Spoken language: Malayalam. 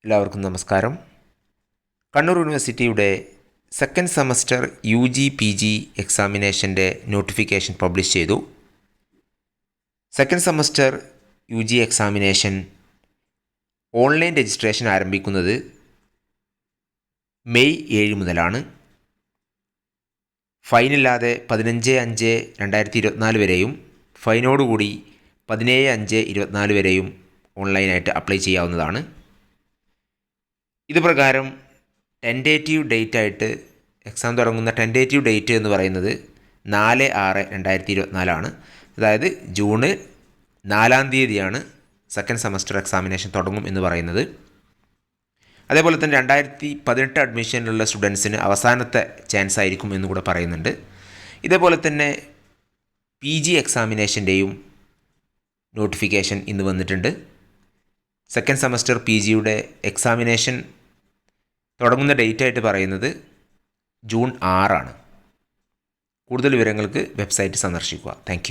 എല്ലാവർക്കും നമസ്കാരം. കണ്ണൂർ യൂണിവേഴ്സിറ്റിയുടെ സെക്കൻഡ് സെമസ്റ്റർ UG/PG എക്സാമിനേഷൻ്റെ നോട്ടിഫിക്കേഷൻ പബ്ലിഷ് ചെയ്തു. Second semester UG examination online registration ആരംഭിക്കുന്നത് മെയ് 7 മുതലാണ്. ഫൈനില്ലാതെ 15/5/2024 വരെയും ഫൈനോടുകൂടി 17/5/24 വരെയും ഓൺലൈനായിട്ട് അപ്ലൈ ചെയ്യാവുന്നതാണ്. ഇത് പ്രകാരം ടെൻറ്റേറ്റീവ് ഡേറ്റ് ആയിട്ട് എക്സാം തുടങ്ങുന്ന ടെൻറ്റേറ്റീവ് ഡേറ്റ് എന്ന് പറയുന്നത് 4/6/2024 അതായത് ജൂൺ 4 സെക്കൻഡ് സെമസ്റ്റർ എക്സാമിനേഷൻ തുടങ്ങും എന്ന് പറയുന്നത്. അതേപോലെ തന്നെ 2018 അഡ്മിഷനിലുള്ള സ്റ്റുഡൻസിന് അവസാനത്തെ ചാൻസ് ആയിരിക്കും എന്നുകൂടെ പറയുന്നുണ്ട്. ഇതേപോലെ തന്നെ PG എക്സാമിനേഷൻ്റെയും നോട്ടിഫിക്കേഷൻ ഇന്ന് വന്നിട്ടുണ്ട്. സെക്കൻഡ് സെമസ്റ്റർ PGയുടെ എക്സാമിനേഷൻ തുടങ്ങുന്ന ഡേറ്റ് ആയിട്ട് പറയുന്നത് ജൂൺ 6. കൂടുതൽ വിവരങ്ങൾക്ക് വെബ്സൈറ്റ് സന്ദർശിക്കുക. താങ്ക്